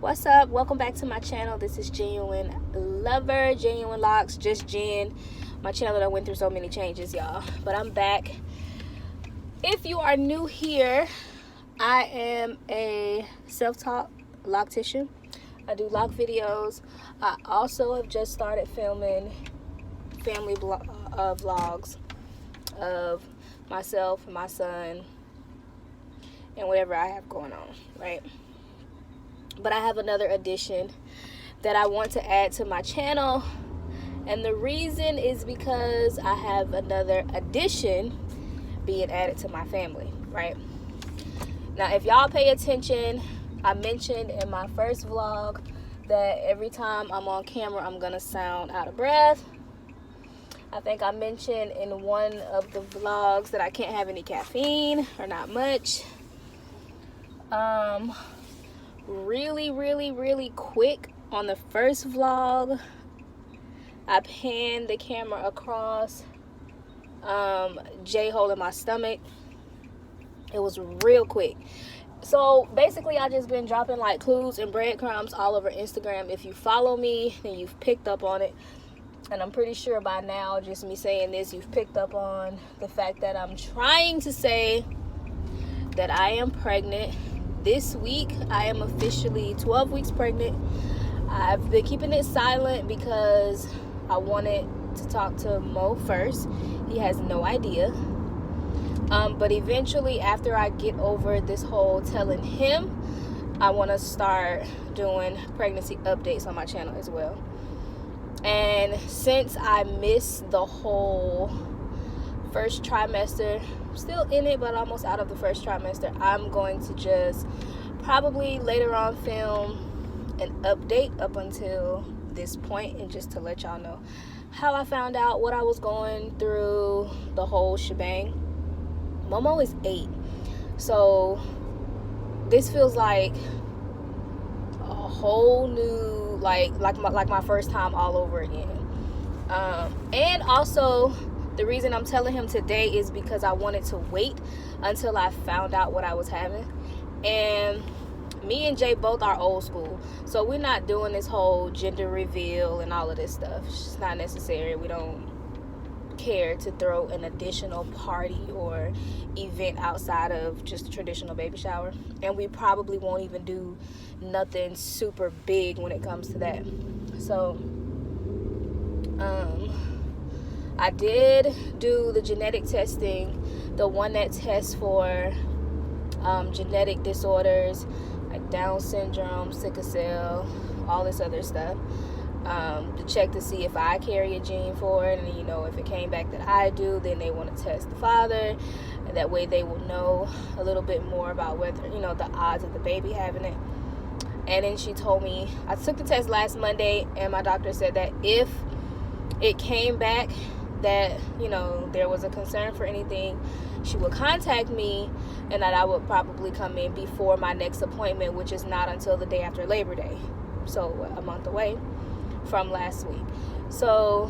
What's up? Welcome back to my channel. This is Genuine Lover, Genuine Locks, just Jen. My channel that went through so many changes, y'all. But I'm back. If you are new here, I am a self-taught loctician. I do lock videos. I also have just started filming family vlogs of myself and my son and whatever I have going on, right? But I have another addition that I want to add to my channel, and the reason is because I have another addition being added to my family, right? Now, if y'all pay attention, I mentioned in my first vlog that every time I'm on camera, I'm gonna sound out of breath. I think I mentioned in one of the vlogs that I can't have any caffeine, or not much. Really quick, on the first vlog, I panned the camera across J hole in my stomach. It was real quick. So basically, I just been dropping like clues and breadcrumbs all over Instagram. If you follow me, then you've picked up on it. And I'm pretty sure by now, just me saying this, you've picked up on the fact that I'm trying to say that I am pregnant. This week, I am officially 12 weeks pregnant. I've been keeping it silent because I wanted to talk to Mo first. He has no idea. But eventually, after I get over this whole telling him, I want to start doing pregnancy updates on my channel as well. And since I missed the whole first trimester, still in it, but almost out of the first trimester, I'm going to just probably later on film an update up until this point, and just to let y'all know how I found out, what I was going through, the whole shebang. Momo is 8, so this feels like a whole new, like my first time all over again. And also, the reason I'm telling him today is because I wanted to wait until I found out what I was having. And me and Jay both are old school, so we're not doing this whole gender reveal and all of this stuff. It's just not necessary. We don't care to throw an additional party or event outside of just a traditional baby shower. And we probably won't even do nothing super big when it comes to that. So, I did do the genetic testing, the one that tests for genetic disorders like Down syndrome, sickle cell, all this other stuff, to check to see if I carry a gene for it. And if it came back that I do, then they want to test the father, and that way they will know a little bit more about whether the odds of the baby having it. And then she told me, I took the test last Monday, and my doctor said that if it came back that there was a concern for anything, she would contact me, and that I would probably come in before my next appointment, which is not until the day after Labor Day, so a month away from last week. So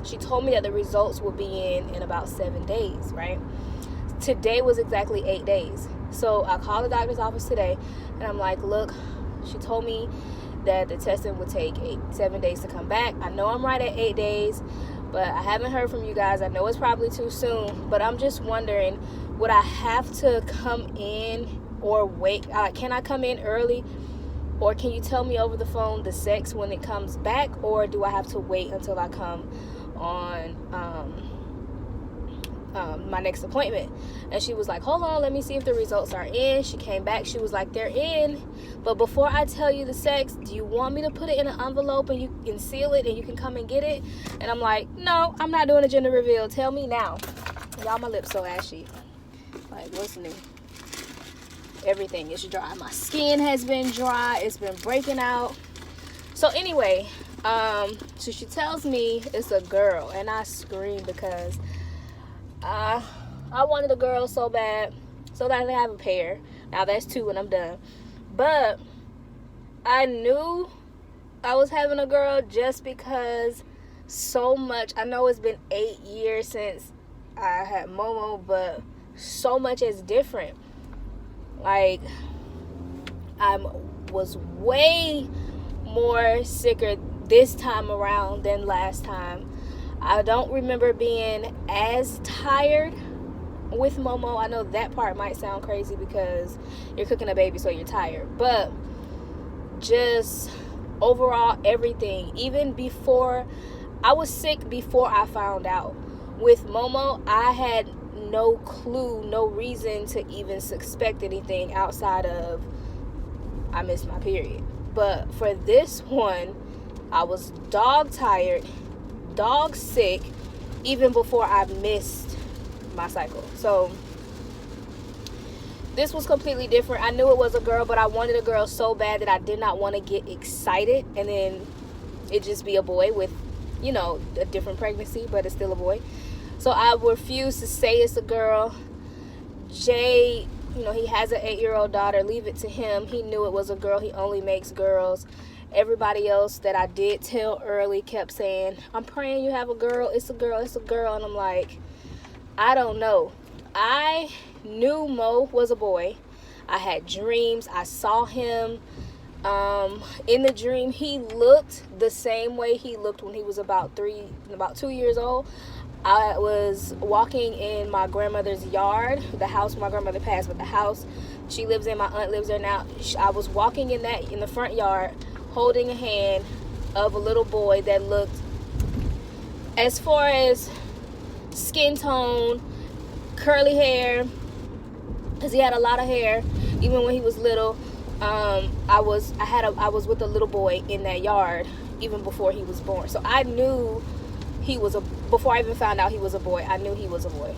she told me that the results will be in about 7 days, right? Today was exactly 8 days. So I called the doctor's office today, and I'm like, look, she told me that the testing would take 7 days to come back. I know I'm right at 8 days, but I haven't heard from you guys. I know it's probably too soon, but I'm just wondering, would I have to come in or wait? Can I come in early, or can you tell me over the phone the sex when it comes back, or do I have to wait until I come on my next appointment? And she was like, hold on, let me see if the results are in. She came back, she was like, they're in, but before I tell you the sex, do you want me to put it in an envelope and you can seal it and you can come and get it? And I'm like, no, I'm not doing a gender reveal. Tell me now. Y'all, my lips so ashy. Like, what's new? Everything is dry. My skin has been dry. It's been breaking out. So anyway, so she tells me it's a girl, and I scream because I wanted a girl so bad, so that I could have a pair. Now that's 2 and I'm done. But I knew I was having a girl just because so much. I know it's been 8 years since I had Momo, but so much is different. Like, I was way more sicker this time around than last time. I don't remember being as tired with Momo. I know that part might sound crazy because you're cooking a baby, so you're tired. But just overall, everything, even before, I was sick before I found out. With Momo, I had no clue, no reason to even suspect anything outside of I missed my period. But for this one, I was dog tired, dog sick, even before I missed my cycle. So this was completely different. I knew it was a girl, but I wanted a girl so bad that I did not want to get excited and then it just be a boy with, you know, a different pregnancy, but it's still a boy. So I refused to say it's a girl. Jay, you know, he has an 8-year-old daughter. Leave it to him. He knew it was a girl. He only makes girls. Everybody else that I did tell early kept saying, I'm praying you have a girl. It's a girl. It's a girl. And I'm like, I don't know. I knew Mo was a boy. I had dreams. I saw him. In the dream, he looked the same way he looked when he was about 2 years old. I was walking in my grandmother's yard, the house my grandmother passed, but the house she lives in, my aunt lives there now. I was walking in the front yard, holding a hand of a little boy that looked, as far as skin tone, curly hair, because he had a lot of hair, even when he was little. I was with a little boy in that yard even before he was born. So I knew before I even found out he was a boy, I knew he was a boy.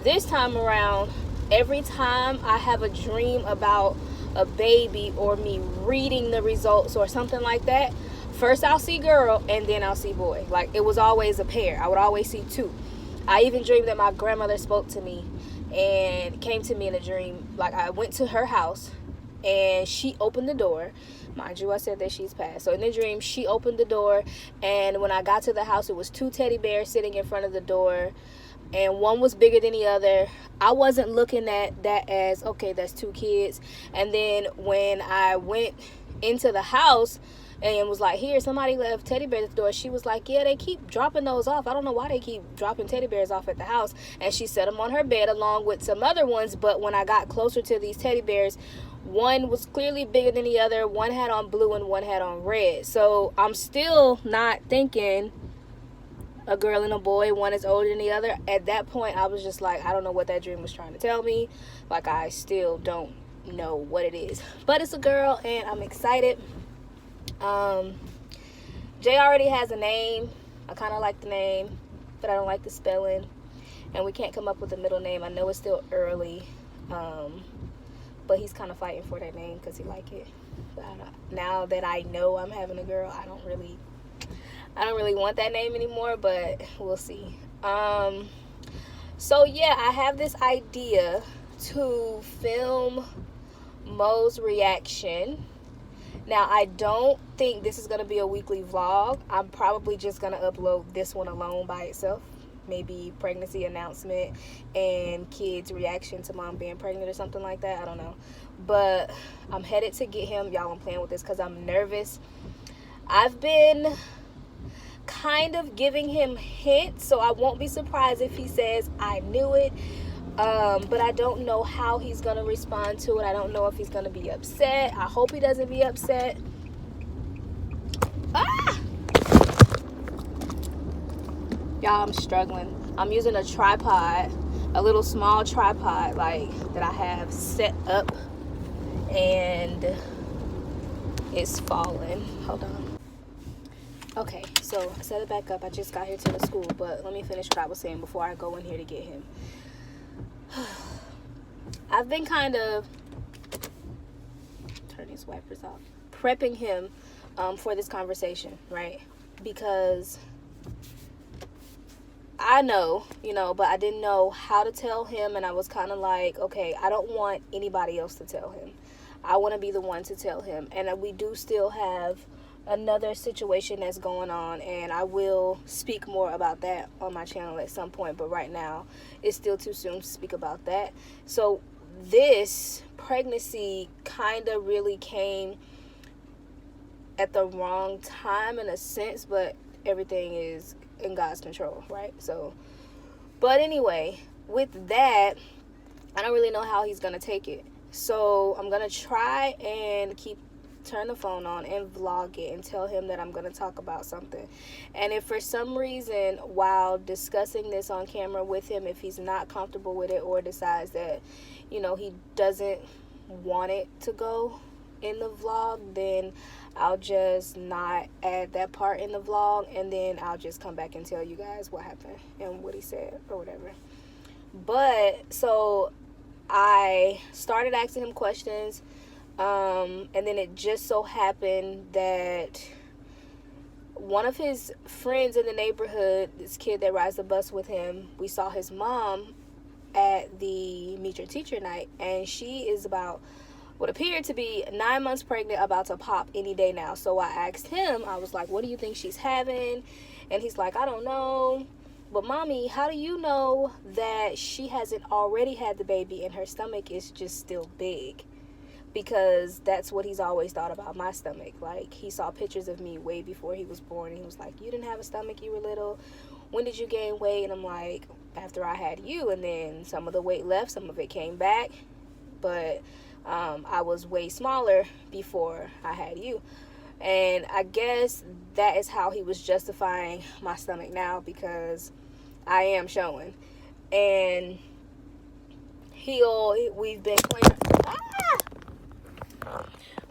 This time around, every time I have a dream about a baby or me reading the results or something like that, first I'll see girl and then I'll see boy. Like, it was always a pair. I would always see two. I even dreamed that my grandmother spoke to me and came to me in a dream. Like, I went to her house and she opened the door. Mind you, I said that she's passed. So in the dream, she opened the door, and when I got to the house, it was 2 teddy bears sitting in front of the door, and one was bigger than the other. I wasn't looking at that as, okay, that's 2 kids. And then when I went into the house and was like, here, somebody left teddy bears at the door, she was like, yeah, they keep dropping those off. I don't know why they keep dropping teddy bears off at the house. And she set them on her bed along with some other ones. But when I got closer to these teddy bears, one was clearly bigger than the other. One had on blue and one had on red. So I'm still not thinking a girl and a boy. One is older than the other. At that point, I was just like, I don't know what that dream was trying to tell me. Like, I still don't know what it is. But it's a girl, and I'm excited. Jay already has a name. I kind of like the name, but I don't like the spelling. And we can't come up with a middle name. I know it's still early. But he's kind of fighting for that name because he like it. But now that I know I'm having a girl, I don't really want that name anymore, but we'll see. So yeah, I have this idea to film Mo's reaction. Now, I don't think this is going to be a weekly vlog. I'm probably just going to upload this one alone by itself. Maybe pregnancy announcement and kids' reaction to mom being pregnant or something like that. I don't know. But I'm headed to get him. Y'all, I'm playing with this because I'm nervous. I've been kind of giving him hints, so I won't be surprised if he says, I knew it. But I don't know how he's going to respond to it. I don't know if he's going to be upset. I hope he doesn't be upset. Ah! Y'all, I'm struggling. I'm using a tripod, a little small tripod, like, that I have set up, and it's falling. Hold on. Okay, so I set it back up. I just got here to the school, but let me finish what I was saying before I go in here to get him. I've been kind of, turn these wipers off, prepping him for this conversation, right? Because I know, but I didn't know how to tell him, and I was kind of like, okay, I don't want anybody else to tell him. I want to be the one to tell him. And we do still have another situation that's going on, and I will speak more about that on my channel at some point, but right now it's still too soon to speak about that. So this pregnancy kind of really came at the wrong time in a sense, but everything is in God's control, right? So, but anyway, with that, I don't really know how he's gonna take it. So I'm gonna try and turn the phone on and vlog it and tell him that I'm gonna talk about something. And if for some reason while discussing this on camera with him, if he's not comfortable with it or decides that, you know, he doesn't want it to go in the vlog, then I'll just not add that part in the vlog, and then I'll just come back and tell you guys what happened and what he said or whatever. But so I started asking him questions, and then it just so happened that one of his friends in the neighborhood, this kid that rides the bus with him, we saw his mom at the Meet Your Teacher night, and she is about what appeared to be 9 months pregnant, about to pop any day now. So I asked him, I was like, what do you think she's having? And he's like, I don't know. But mommy, how do you know that she hasn't already had the baby and her stomach is just still big? Because that's what he's always thought about my stomach. Like, he saw pictures of me way before he was born, and he was like, you didn't have a stomach, you were little. When did you gain weight? And I'm like, after I had you. And then some of the weight left, some of it came back. But I was way smaller before I had you. And I guess that is how he was justifying my stomach now, because I am showing. And we've been playing.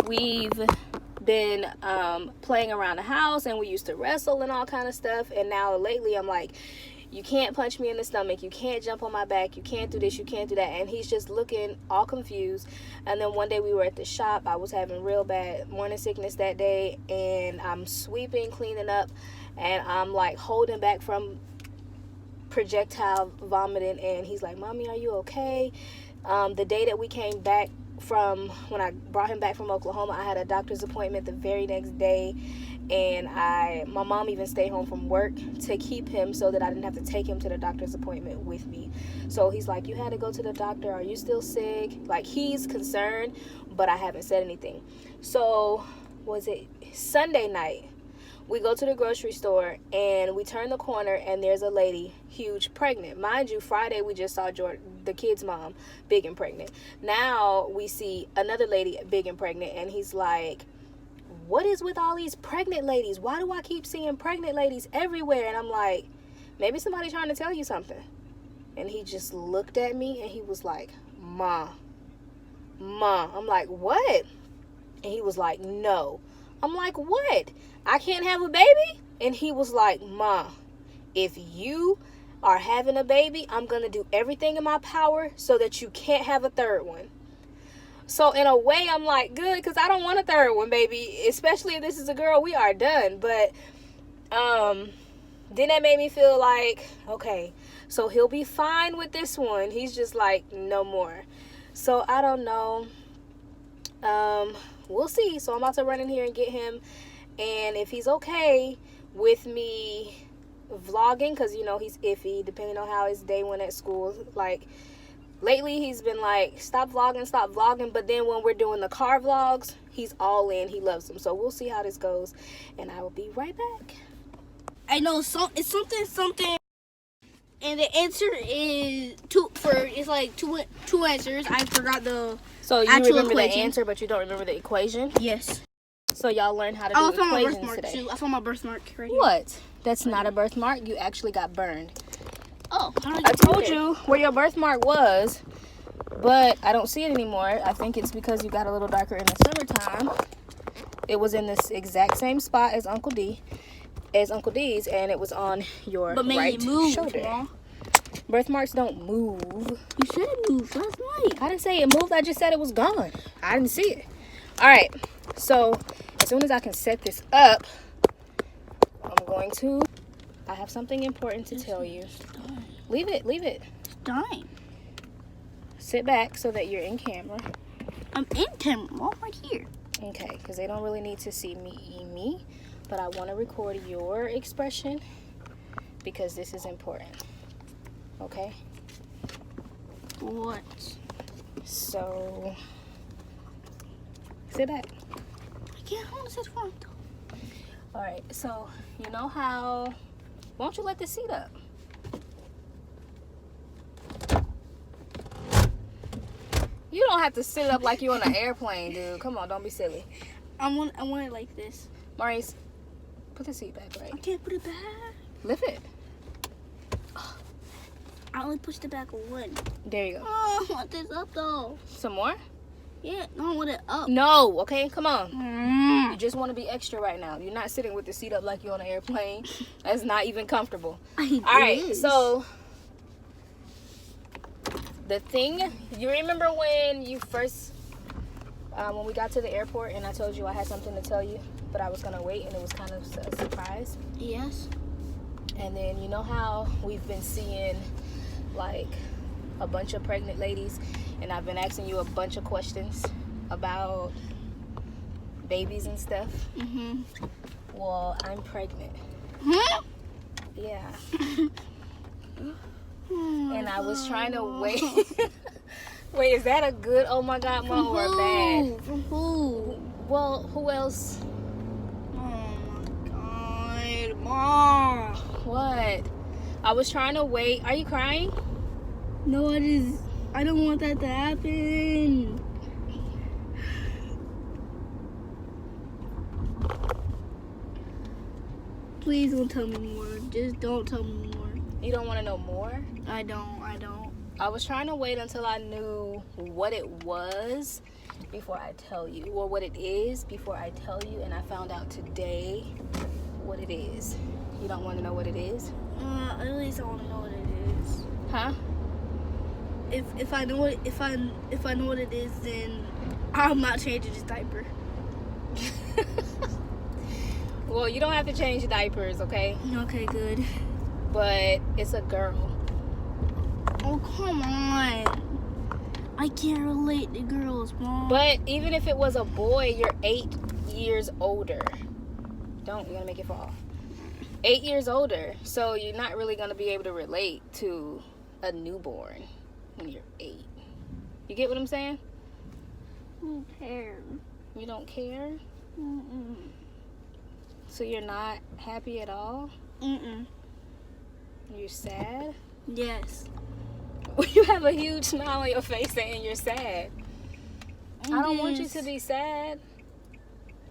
We've been playing around the house, and we used to wrestle and all kind of stuff. And now lately I'm like, you can't punch me in the stomach, you can't jump on my back, you can't do this, you can't do that. And he's just looking all confused. And then one day we were at the shop. I was having real bad morning sickness that day, and I'm sweeping, cleaning up, and I'm like holding back from projectile vomiting. And he's like, mommy, are you okay? The day that we came back from, when I brought him back from Oklahoma, I had a doctor's appointment the very next day, and my mom even stayed home from work to keep him so that I didn't have to take him to the doctor's appointment with me. So he's like, you had to go to the doctor, are you still sick? Like, he's concerned, but I haven't said anything. So was it Sunday night? We go to the grocery store, and we turn the corner, and there's a lady, huge, pregnant. Mind you, Friday we just saw the kid's mom, big and pregnant. Now we see another lady, big and pregnant, and he's like, what is with all these pregnant ladies? Why do I keep seeing pregnant ladies everywhere? And I'm like, maybe somebody's trying to tell you something. And he just looked at me, and he was like, Ma. I'm like, what? And he was like, no. I'm like, what? I can't have a baby? And he was like, Ma, if you are having a baby, I'm going to do everything in my power so that you can't have a third one. So in a way, I'm like, good, because I don't want a third one, baby. Especially if this is a girl, we are done. But then that made me feel like, okay, so he'll be fine with this one. He's just like, no more. So I don't know. We'll see. So I'm about to run in here and get him. And if he's okay with me vlogging, because, you know, he's iffy, depending on how his day went at school. Like, lately he's been like, stop vlogging. But then when we're doing the car vlogs, he's all in. He loves them. So we'll see how this goes. And I will be right back. I know it's something. And the answer is two answers. I forgot the So you actual remember equation. the answer, but you don't remember the equation? Yes. So y'all learned how to I do found my equations birthmark today. too. I found my birthmark right here. What? That's not a birthmark. You actually got burned. Oh, how did I do told that? you where your birthmark was, but I don't see it anymore. I think it's because you got a little darker in the summertime. It was in this exact same spot as Uncle D's, and it was on your But maybe right it moved, shoulder. Mom. Birthmarks don't move. You said it moved last night. I didn't say it moved. I just said it was gone. I didn't see it. All right. So as soon as I can set this up, I have something important to tell you. Leave it. It's dying. Sit back so that you're in camera. I'm in camera, Mom, right here. Okay, because they don't really need to see me, but I want to record your expression because this is important. Okay? What? So sit back. I can't hold this front. All right, so you know how, why don't you let this seat up? You don't have to sit up like you're on an airplane, dude. Come on, don't be silly. I want it like this. Maurice, put the seat back, right? I can't put it back. Lift it. I only pushed it back one. There you go. Oh, I want this up though. Some more? Yeah, no, I want it up. No, okay, come on. You Mm. just want to be extra right now. You're not sitting with the seat up like you're on an airplane. That's not even comfortable. All right, so the thing, you remember when you first, when we got to the airport and I told you I had something to tell you, but I was going to wait and it was kind of a surprise? Yes. And then you know how we've been seeing like a bunch of pregnant ladies and I've been asking you a bunch of questions about babies and stuff? Mhm. Well, I'm pregnant. Huh? Yeah. Oh And I was trying to God. wait. Wait, is that a good oh my god From mom or a who? bad? From who? Well, who else? Oh my God, Mom. What? I was trying to wait. Are you crying? No, it is. I don't want that to happen. Please don't tell me more. Just don't tell me more. You don't want to know more? I don't. I was trying to wait until I knew what it was before I tell you, or what it is before I tell you, and I found out today what it is. You don't want to know what it is? At least I want to know what it is. Huh? If I know what if I know what it is, then I'm not changing this diaper. Well, you don't have to change diapers, okay? Okay, good. But it's a girl. Oh, come on. I can't relate to girls, Mom. But even if it was a boy, you're 8 years older. You're gonna make it fall. 8 years older. So you're not really gonna be able to relate to a newborn when you're 8. You get what I'm saying? Who cares? You don't care? Mm-mm. So you're not happy at all? Mm-mm. You're sad? Yes. You have a huge smile on your face saying you're sad. I don't want you Yes. to be sad.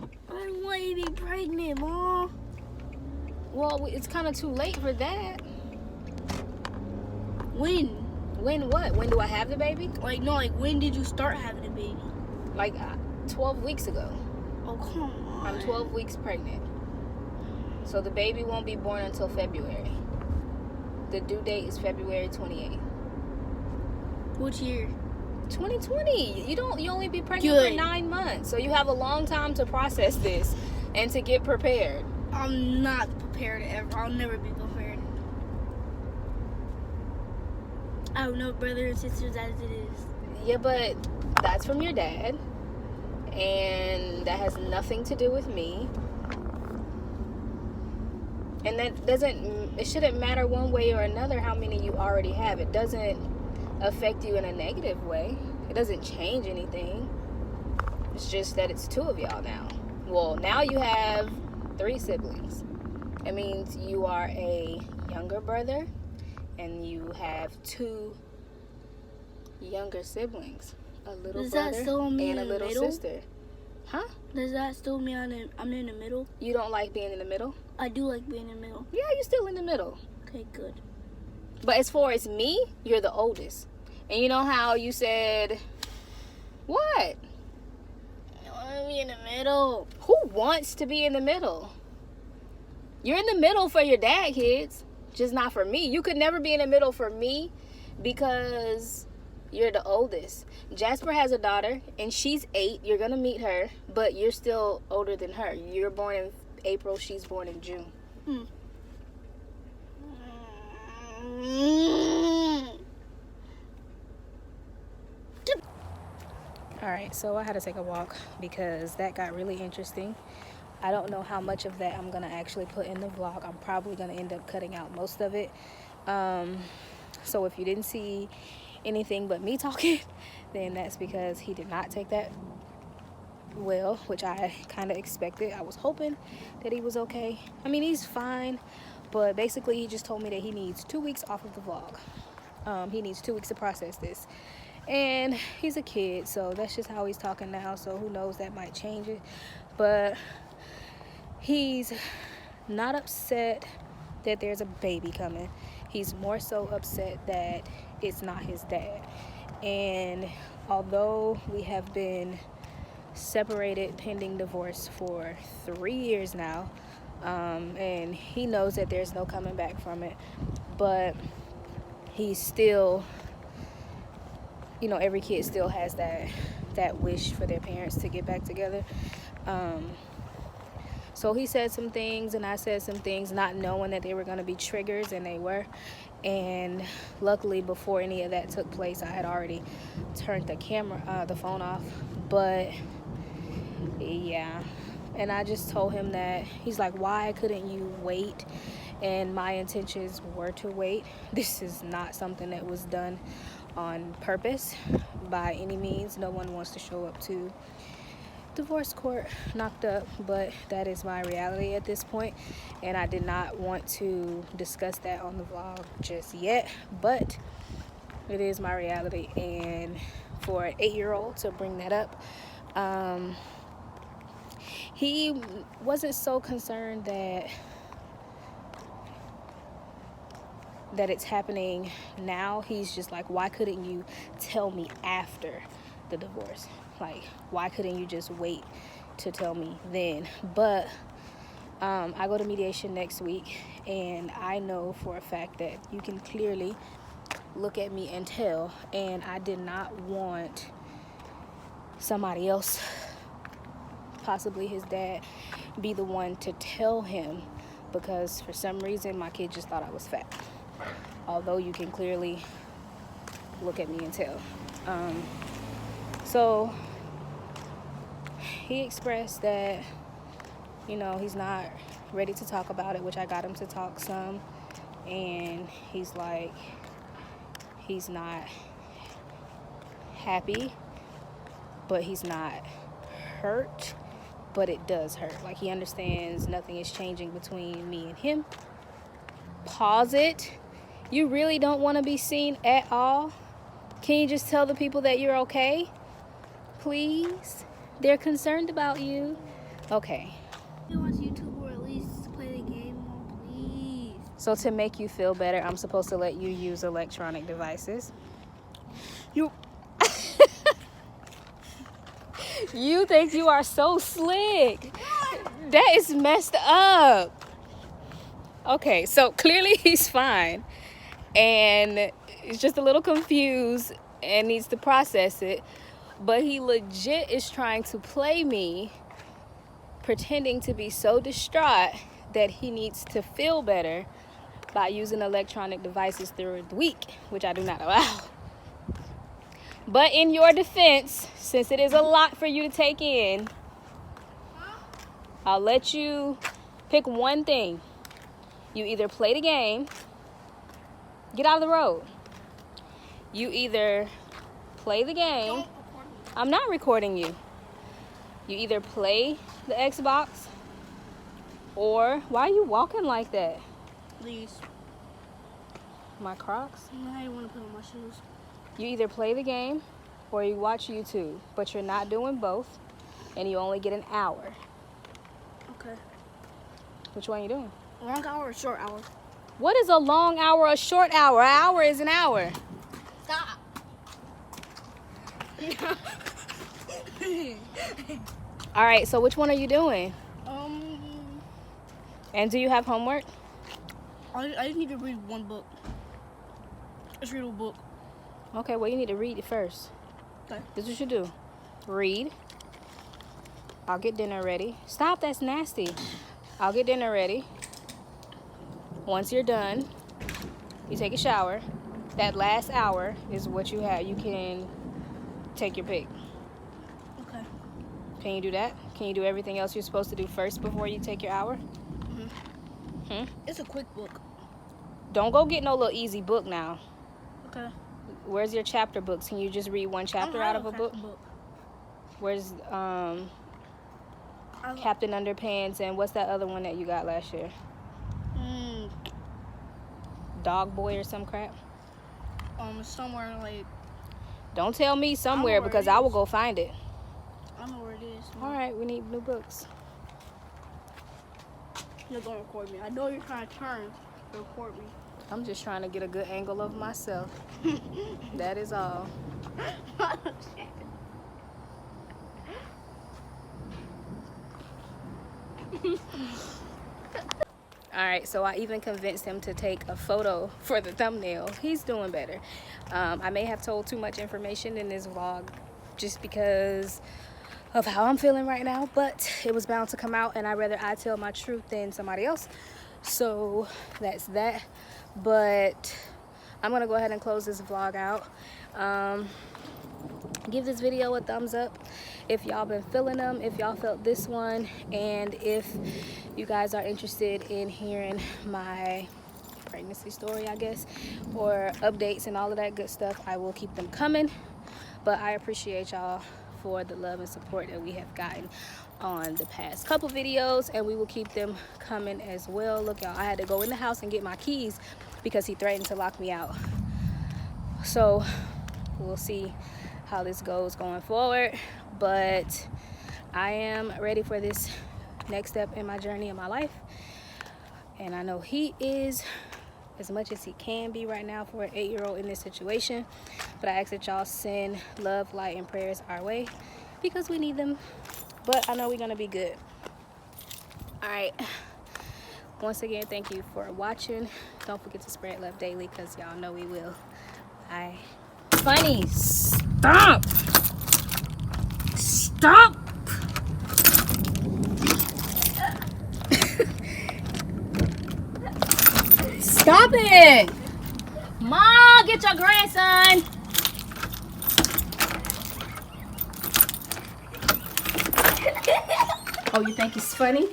I don't want you to be pregnant, Mom. Well, it's kind of too late for that. When? When what? When do I have the baby? When did you start having a baby? Like 12 weeks ago. Oh, come on. I'm 12 weeks pregnant. So the baby won't be born until February. The due date is February 28th. Which year? 2020. You only be pregnant Good. for 9 months. So you have a long time to process this and to get prepared. I'm not prepared ever. I'll never be prepared. I have no brothers and sisters as it is. Yeah, but that's from your dad. And that has nothing to do with me. And it shouldn't matter one way or another how many you already have. It doesn't affect you in a negative way. It doesn't change anything. It's just that it's 2 of y'all now. Well, now you have 3 siblings. It means you are a younger brother and you have 2 younger siblings. A little Does that brother still mean and a in the little middle? sister. Huh? Does that still mean I'm in the middle? You don't like being in the middle? I do like being in the middle. Yeah, you're still in the middle. Okay, good. But as far as me, you're the oldest. And you know how you said, what? I want to be in the middle. Who wants to be in the middle? You're in the middle for your dad, kids. Just not for me. You could never be in the middle for me because you're the oldest. Jasper has a daughter and she's 8. You're going to meet her, but you're still older than her. You're born in April. She's born in June. All right, so I had to take a walk because that got really interesting. I don't know how much of that I'm going to actually put in the vlog. I'm probably going to end up cutting out most of it. So if you didn't see anything but me talking, then that's because he did not take that well, which I kind of expected. I was hoping that he was okay. I mean, he's fine, but basically he just told me that he needs 2 weeks off of the vlog. He needs 2 weeks to process this, and he's a kid, so that's just how he's talking now. So who knows, that might change it. But he's not upset that there's a baby coming. He's more so upset that it's not his dad. And although we have been separated pending divorce for 3 years now, and he knows that there's no coming back from it, but he's still, you know, every kid still has that wish for their parents to get back together. So he said some things and I said some things, not knowing that they were going to be triggers, and they were. And luckily, before any of that took place, I had already turned the phone off. But yeah, and I just told him that. He's like, why couldn't you wait? And my intentions were to wait. This is not something that was done on purpose by any means. No one wants to show up to divorce court knocked up, but that is my reality at this point, and I did not want to discuss that on the vlog just yet, but it is my reality. And for an 8-year-old to bring that up, he wasn't so concerned that it's happening now. He's just like, why couldn't you tell me after the divorce? Like, why couldn't you just wait to tell me then? But I go to mediation next week, and I know for a fact that you can clearly look at me and tell, and I did not want somebody else, possibly his dad, be the one to tell him, because for some reason my kid just thought I was fat, although you can clearly look at me and tell. So he expressed that, you know, he's not ready to talk about it, which I got him to talk some, and he's like, he's not happy, but he's not hurt, but it does hurt. Like, he understands nothing is changing between me and him. Pause it. You really don't want to be seen at all? Can you just tell the people that you're okay? Please? They're concerned about you. Okay. He wants YouTube, or at least play the game more, please. So to make you feel better, I'm supposed to let you use electronic devices. You You think you are so slick. That is messed up. Okay, so clearly he's fine, and he's just a little confused and needs to process it. But he legit is trying to play me, pretending to be so distraught that he needs to feel better by using electronic devices through the week, which I do not allow. But in your defense, since it is a lot for you to take in, I'll let you pick one thing. You either play the game, get out of the road. You either play the game. I'm not recording you. You either play the Xbox, or why are you walking like that? Please. My Crocs? I don't want to put on my shoes. You either play the game or you watch YouTube, but you're not doing both, and you only get an hour. Okay. Which one are you doing? Long hour or short hour? What is a long hour or a short hour? An hour is an hour. Stop. All right, so which one are you doing? Um, And do you have homework? I just need to read one book. Just read a book. Okay, well, you need to read it first. Okay. This is what you do. Read. I'll get dinner ready. Stop, that's nasty. I'll get dinner ready. Once you're done, you take a shower. That last hour is what you have. You can take your pick. Okay. Can you do that? Can you do everything else you're supposed to do first before you take your hour? It's a quick book. Don't go get no little easy book now. Okay. Where's your chapter books? Can you just read one chapter out of a book? Where's Captain Underpants, and what's that other one that you got last year? Dog Boy or some crap? Somewhere like. Don't tell me somewhere because I will go find it. I know where it is. All right, we need new books. You're gonna record me. I know you're trying to turn to record me. I'm just trying to get a good angle of myself. That is all. All right, so I even convinced him to take a photo for the thumbnail. He's doing better. I may have told too much information in this vlog just because of how I'm feeling right now, but it was bound to come out, and I'd rather I tell my truth than somebody else. So that's that. But I'm gonna go ahead and close this vlog out. Give this video a thumbs up if y'all been feeling them, if y'all felt this one, and if you guys are interested in hearing my pregnancy story, I guess, or updates and all of that good stuff, I will keep them coming. But I appreciate y'all for the love and support that we have gotten on the past couple videos, and we will keep them coming as well. Look, y'all, I had to go in the house and get my keys because he threatened to lock me out. So we'll see how this goes going forward, but I am ready for this next step in my journey in my life, and I know he is, as much as he can be right now for an 8-year-old in this situation. But I ask that y'all send love, light, and prayers our way because we need them. But I know we're gonna be good. All right, once again, thank you for watching. Don't forget to spread love daily because y'all know we will. Bye. Funny, stop. Stop it! Mom, get your grandson! Oh, you think it's funny?